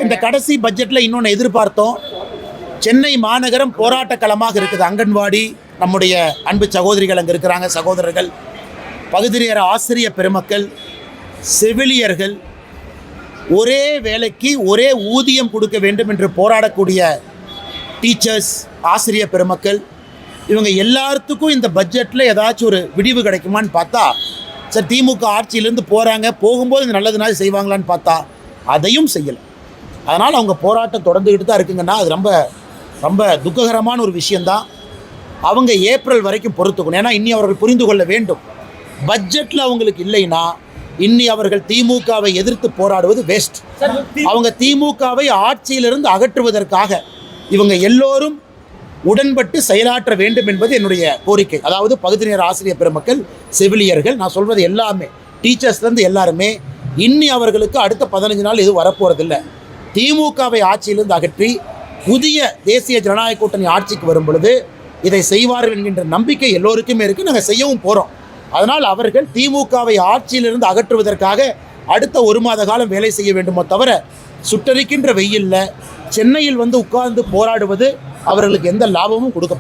இந்த கடைசி பட்ஜெட்ல இன்னொன்று எதிர்பார்த்தோம். சென்னை மாநகரம் போராட்ட களமாக இருக்குது. அங்கன்வாடி, நம்முடைய அன்பு சகோதரிகள் அங்கே இருக்கிறாங்க, சகோதரர்கள், பகுதி நேர ஆசிரியர் பெருமக்கள், செவிலியர்கள், ஒரே வேலைக்கு ஒரே ஊதியம் கொடுக்க வேண்டும் என்று போராடக்கூடிய டீச்சர்ஸ், ஆசிரியர் பெருமக்கள், இவங்க எல்லாத்துக்கும் இந்த பட்ஜெட்டில் ஏதாச்சும் ஒரு விடிவு கிடைக்குமான்னு பார்த்தா, சார் திமுக ஆட்சியிலேருந்து போகிறாங்க, போகும்போது இந்த நல்லது நாள் செய்வாங்களான்னு பார்த்தா அதையும் செய்யலை. அதனால் அவங்க போராட்டம் தொடர்ந்துக்கிட்டு தான் இருக்குங்கன்னா அது ரொம்ப ரொம்ப துக்ககரமான ஒரு விஷயந்தான். அவங்க ஏப்ரல் வரைக்கும் பொறுத்துக்கணும். ஏன்னா இன்னி அவர்கள் புரிந்து கொள்ள வேண்டும், பட்ஜெட்டில் அவங்களுக்கு இல்லைன்னா இன்னி அவர்கள் திமுகவை எதிர்த்து போராடுவது வேஸ்ட். அவங்க திமுகவை ஆட்சியிலிருந்து அகற்றுவதற்காக இவங்க எல்லோரும் உடன்பட்டு செயலாற்ற வேண்டும் என்பது என்னுடைய கோரிக்கை. அதாவது பகுதி நேர ஆசிரியர் பெருமக்கள், செவிலியர்கள், நான் சொல்வது எல்லாமே, டீச்சர்ஸ்லேருந்து எல்லாருமே இன்னி அவர்களுக்கு அடுத்த 15 நாள் எதுவும் வரப்போகிறதில்லை. திமுகவை ஆட்சியிலிருந்து அகற்றி புதிய தேசிய ஜனநாயக கூட்டணி ஆட்சிக்கு வரும் பொழுது இதை செய்வார்கள் என்கின்ற நம்பிக்கை எல்லோருக்குமே இருக்குது. நாங்கள் செய்யவும் போகிறோம். அதனால் அவர்கள் திமுகவை ஆட்சியிலிருந்து அகற்றுவதற்காக அடுத்த 1 மாத காலம் வேலை செய்ய வேண்டுமோ தவிர சுட்டரிக்கின்ற வெயிலில் சென்னையில் வந்து உட்கார்ந்து போராடுவது அவர்களுக்கு எந்த லாபமும் கொடுக்கப்படும்.